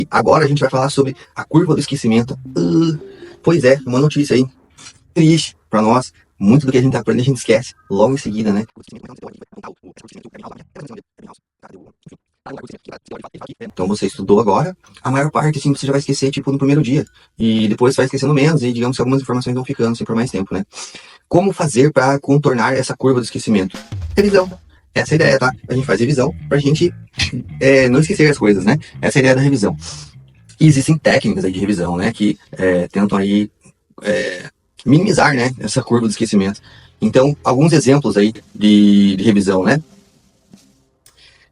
Agora a gente vai falar sobre a curva do esquecimento. Pois é, uma notícia aí triste pra nós. Muito do que a gente aprende a gente esquece logo em seguida, né? Então você estudou agora, a maior parte assim, você já vai esquecer tipo no primeiro dia. E depois vai esquecendo menos e digamos que algumas informações vão ficando assim por mais tempo, né? Como fazer para contornar essa curva do esquecimento? Revisão. Essa é a ideia, tá? A gente faz revisão pra gente não esquecer as coisas, né? Essa é a ideia da revisão. E existem técnicas aí de revisão, né? Que tentam aí minimizar, né? Essa curva do esquecimento. Então, alguns exemplos aí de revisão, né?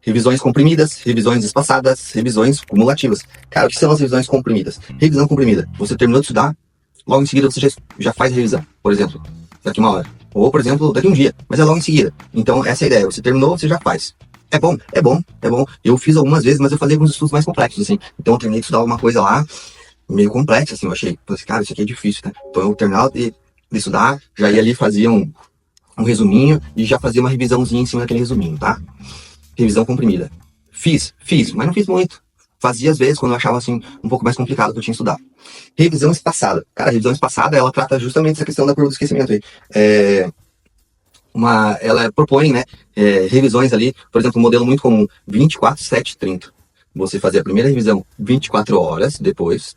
Revisões comprimidas, revisões espaçadas, revisões cumulativas. Cara, o que são as revisões comprimidas? Revisão comprimida. Você terminou de estudar, logo em seguida você já faz a revisão. Por exemplo, daqui uma hora. Ou, por exemplo, daqui um dia. Mas é logo em seguida. Então, essa é a ideia. Você terminou, você já faz. É bom, é bom, é bom. Eu fiz algumas vezes, mas eu fazia alguns estudos mais complexos, assim. Então, eu terminei de estudar alguma coisa lá, meio complexa, assim, eu achei. Falei, cara, isso aqui é difícil, né? Então, eu terminava de estudar, já ia ali, fazia um resuminho e já fazia uma revisãozinha em cima daquele resuminho, tá? Revisão comprimida. Fiz, mas não fiz muito. Fazia às vezes quando eu achava assim um pouco mais complicado que eu tinha que estudar. Revisão espaçada. Cara, a revisão espaçada, ela trata justamente essa questão da curva do esquecimento aí. Ela propõe, né, revisões ali, por exemplo, um modelo muito comum, 24, 7, 30. Você fazia a primeira revisão 24 horas depois,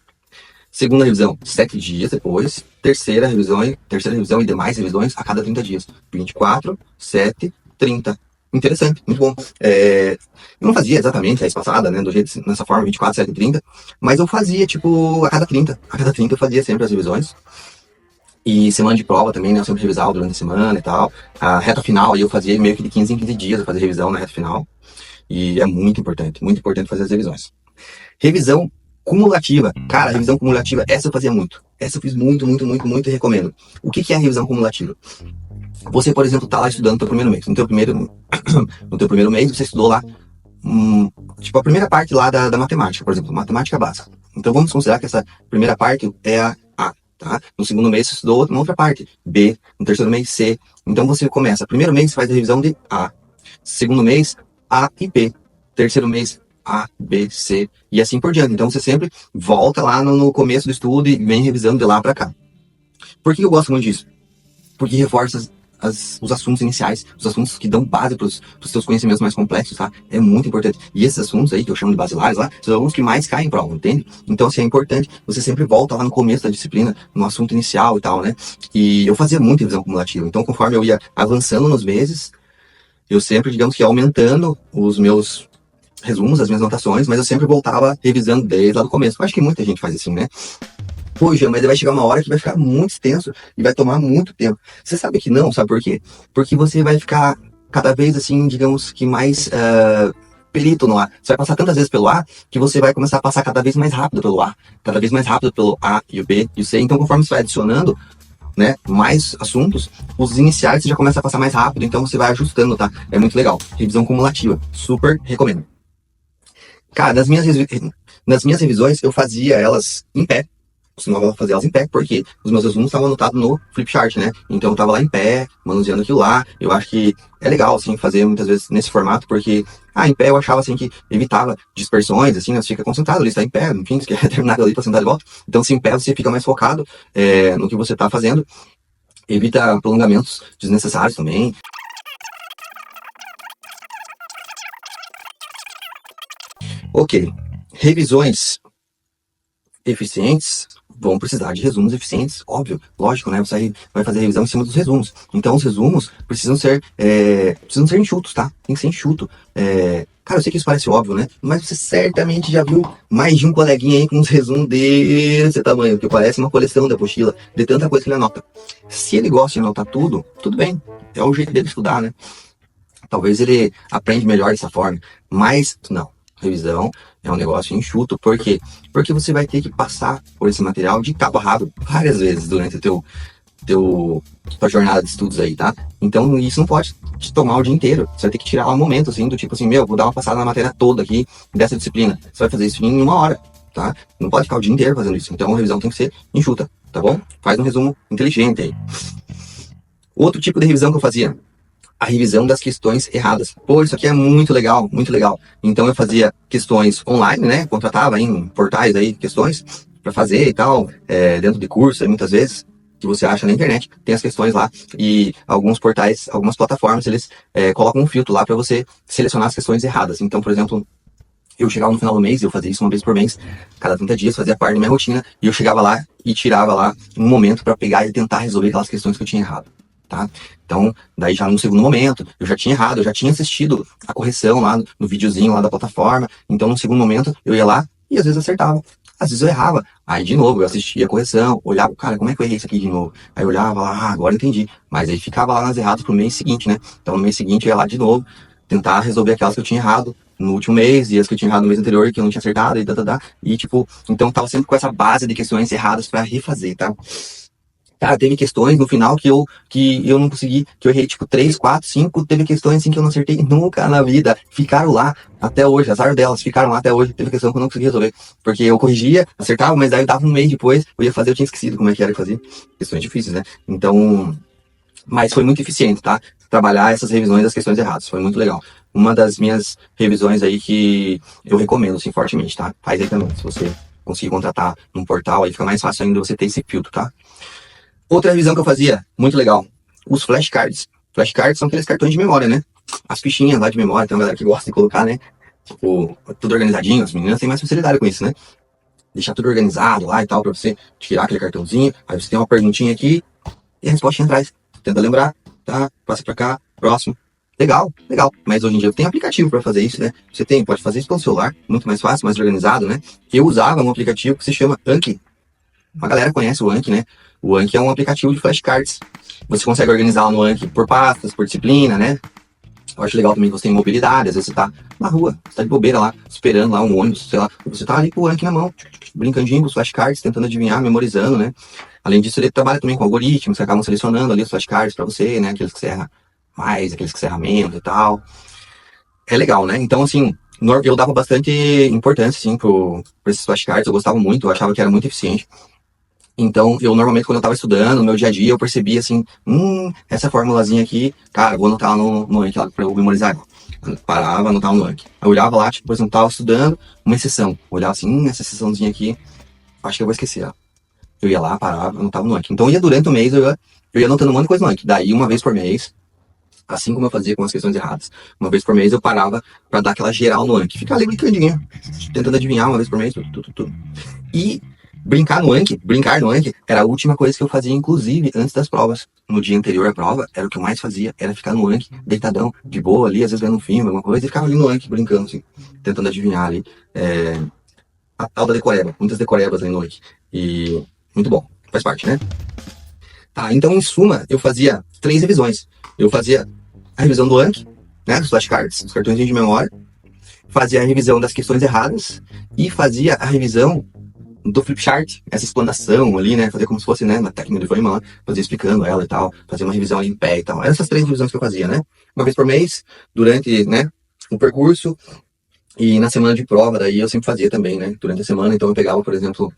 segunda revisão 7 dias depois, terceira revisão e demais revisões a cada 30 dias. 24, 7, 30. Interessante, muito bom. Eu não fazia exatamente a espaçada, né, do jeito, nessa forma, 24, 7, 30, mas eu fazia, tipo, a cada 30. A cada 30 eu fazia sempre as revisões. E semana de prova também, né, eu sempre revisava durante a semana e tal. A reta final, aí eu fazia meio que de 15 em 15 dias, eu fazia revisão na reta final. E é muito importante fazer as revisões. Revisão cumulativa. Cara, a revisão cumulativa, essa eu fazia muito. Essa eu fiz muito e recomendo. O que é a revisão cumulativa? Você, por exemplo, tá lá estudando no teu primeiro mês. No teu primeiro mês, você estudou lá, tipo, a primeira parte lá da matemática, por exemplo, matemática básica. Então, vamos considerar que essa primeira parte é a A, tá? No segundo mês, você estudou uma outra parte, B. No terceiro mês, C. Então, você começa. Primeiro mês, você faz a revisão de A. Segundo mês, A e B. Terceiro mês, A, B, C. E assim por diante. Então, você sempre volta lá no começo do estudo e vem revisando de lá para cá. Por que eu gosto muito disso? Porque reforça os assuntos iniciais, os assuntos que dão base para os seus conhecimentos mais complexos, tá? É muito importante. E esses assuntos aí, que eu chamo de basilares lá, são os que mais caem em prova, entende? Então, assim, é importante, você sempre volta lá no começo da disciplina, no assunto inicial e tal, né? E eu fazia muita revisão cumulativa. Então, conforme eu ia avançando nos meses, eu sempre, digamos que ia aumentando os meus resumos, as minhas anotações, mas eu sempre voltava revisando desde lá do começo. Eu acho que muita gente faz assim, né? Poxa, mas vai chegar uma hora que vai ficar muito extenso e vai tomar muito tempo. Você sabe que não, sabe por quê? Porque você vai ficar cada vez assim, digamos que mais perito no A. Você vai passar tantas vezes pelo A que você vai começar a passar cada vez mais rápido pelo A. Cada vez mais rápido pelo A e o B e o C. Então, conforme você vai adicionando, né, mais assuntos, os iniciais você já começa a passar mais rápido, então você vai ajustando, tá? É muito legal. Revisão cumulativa. Super recomendo. Cara, nas minhas revisões, eu fazia elas em pé. Costumava fazer elas em pé, porque os meus resumos estavam anotados no Flipchart, né? Então eu tava lá em pé, manuseando aquilo lá. Eu acho que é legal, assim, fazer muitas vezes nesse formato, porque, em pé eu achava, assim, que evitava dispersões, assim, você fica concentrado ali, você tá em pé, enfim, você quer terminar ali pra sentar de volta. Então, se em pé você fica mais focado no que você tá fazendo, evita prolongamentos desnecessários também. Ok, revisões eficientes vão precisar de resumos eficientes, óbvio, lógico, né? Você vai fazer revisão em cima dos resumos. Então, os resumos precisam ser enxutos, tá? Tem que ser enxuto. Cara, eu sei que isso parece óbvio, né? Mas você certamente já viu mais de um coleguinha aí com uns resumos desse tamanho, que parece uma coleção da apostila, de tanta coisa que ele anota. Se ele gosta de anotar tudo, tudo bem. É o jeito dele estudar, né? Talvez ele aprende melhor dessa forma. Mas, não. Revisão é um negócio enxuto. Por quê? Porque você vai ter que passar por esse material de cabo a rabo várias vezes durante tua jornada de estudos aí, tá? Então isso não pode te tomar o dia inteiro. Você vai ter que tirar um momento, assim, do tipo assim, vou dar uma passada na matéria toda aqui dessa disciplina. Você vai fazer isso em uma hora, tá? Não pode ficar o dia inteiro fazendo isso. Então a revisão tem que ser enxuta, tá bom? Faz um resumo inteligente aí. Outro tipo de revisão que eu fazia, a revisão das questões erradas. Pô, isso aqui é muito legal, muito legal. Então eu fazia questões online, né? Contratava em portais aí questões para fazer e tal, dentro de curso, aí, muitas vezes que você acha na internet, tem as questões lá, e alguns portais, algumas plataformas, eles colocam um filtro lá para você selecionar as questões erradas. Então, por exemplo, eu chegava no final do mês, eu fazia isso uma vez por mês, cada 30 dias, fazia parte da minha rotina, e eu chegava lá e tirava lá um momento para pegar e tentar resolver aquelas questões que eu tinha errado. Tá? Então, daí já no segundo momento, eu já tinha errado, eu já tinha assistido a correção lá no videozinho lá da plataforma, então no segundo momento eu ia lá e às vezes acertava. Às vezes eu errava. Aí, de novo, eu assistia a correção, olhava, cara, como é que eu errei isso aqui de novo? Aí eu olhava lá, agora eu entendi. Mas aí ficava lá nas erradas pro mês seguinte, né? Então, no mês seguinte, eu ia lá de novo, tentar resolver aquelas que eu tinha errado no último mês, e as que eu tinha errado no mês anterior, que eu não tinha acertado, e tipo, então tava sempre com essa base de questões erradas pra refazer, tá? Cara, teve questões no final que eu não consegui, que eu errei tipo 3, 4, 5, teve questões assim que eu não acertei nunca na vida. Ficaram lá até hoje, azar delas, ficaram lá até hoje. Teve questão que eu não consegui resolver. Porque eu corrigia, acertava, mas daí eu dava um mês depois, eu ia fazer, eu tinha esquecido como é que era que fazia. Questões difíceis, né? Então, mas foi muito eficiente, tá? Trabalhar essas revisões das questões erradas, foi muito legal. Uma das minhas revisões aí que eu recomendo, assim, fortemente, tá? Faz aí também, se você conseguir contratar num portal, aí fica mais fácil ainda você ter esse filtro, tá? Outra revisão que eu fazia, muito legal, os flashcards. Flashcards são aqueles cartões de memória, né? As fichinhas lá de memória, tem uma galera que gosta de colocar, né? Tipo, tudo organizadinho, as meninas têm mais facilidade com isso, né? Deixar tudo organizado lá e tal, pra você tirar aquele cartãozinho, aí você tem uma perguntinha aqui e a respostinha atrás. Tenta lembrar, tá? Passa pra cá, próximo. Legal, legal. Mas hoje em dia tem aplicativo para fazer isso, né? Você pode fazer isso pelo celular, muito mais fácil, mais organizado, né? Eu usava um aplicativo que se chama Anki. Uma galera conhece o Anki, né? O Anki é um aplicativo de flashcards. Você consegue organizar lá no Anki por pastas, por disciplina, né? Eu acho legal também que você tem mobilidade. Às vezes você tá na rua, você tá de bobeira lá, esperando lá um ônibus, sei lá. Você tá ali com o Anki na mão, brincandinho com os flashcards, tentando adivinhar, memorizando, né? Além disso, ele trabalha também com algoritmos que acabam selecionando ali os flashcards para você, né? Aqueles que você erra mais, aqueles que você erra menos e tal. É legal, né? Então, assim, eu dava bastante importância, assim, pra esses flashcards. Eu gostava muito, eu achava que era muito eficiente. Então, eu normalmente, quando eu tava estudando, no meu dia a dia, eu percebia assim, essa formulazinha aqui, cara, vou anotar no Anki lá pra eu memorizar. Eu parava, anotava no Anki. Eu olhava lá, tipo, por exemplo, tava estudando uma exceção. Eu olhava assim, essa exceçãozinha aqui, acho que eu vou esquecer, ó. Eu ia lá, parava, anotava no Anki. Então, eu ia durante o mês, eu ia anotando um monte de coisa no Anki. Daí, uma vez por mês, assim como eu fazia com as questões erradas, uma vez por mês eu parava pra dar aquela geral no Anki. Ficar ali brincandinho, tentando adivinhar uma vez por mês, tudo. E brincar no Anki era a última coisa que eu fazia, inclusive, antes das provas. No dia anterior à prova, era o que eu mais fazia, era ficar no Anki, deitadão, de boa ali, às vezes vendo um filme, alguma coisa, e ficava ali no Anki, brincando, assim, tentando adivinhar ali, a tal da decoreba, muitas decorebas ali no Anki. E muito bom, faz parte, né? Tá, então, em suma, eu fazia 3 revisões. Eu fazia a revisão do Anki, né, dos flashcards, dos cartões de memória, fazia a revisão das questões erradas e fazia a revisão do flipchart, essa explanação ali, né, fazer como se fosse, né, na técnica de Feynman lá, fazia explicando ela e tal, fazer uma revisão ali em pé e tal. Eram essas 3 revisões que eu fazia, né, uma vez por mês, durante, né, o percurso, e na semana de prova, daí eu sempre fazia também, né, durante a semana. Então eu pegava, por exemplo,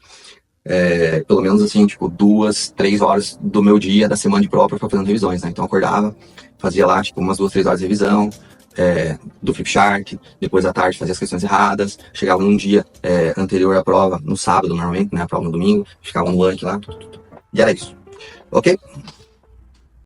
pelo menos assim, tipo, 2, 3 horas do meu dia da semana de prova pra ficar fazendo revisões, né, então eu acordava, fazia lá, tipo, umas 2, 3 horas de revisão, do flipchart, depois à tarde fazia as questões erradas, chegava num dia anterior à prova, no sábado normalmente, né, a prova no domingo, ficava no Anki lá, e era isso, ok?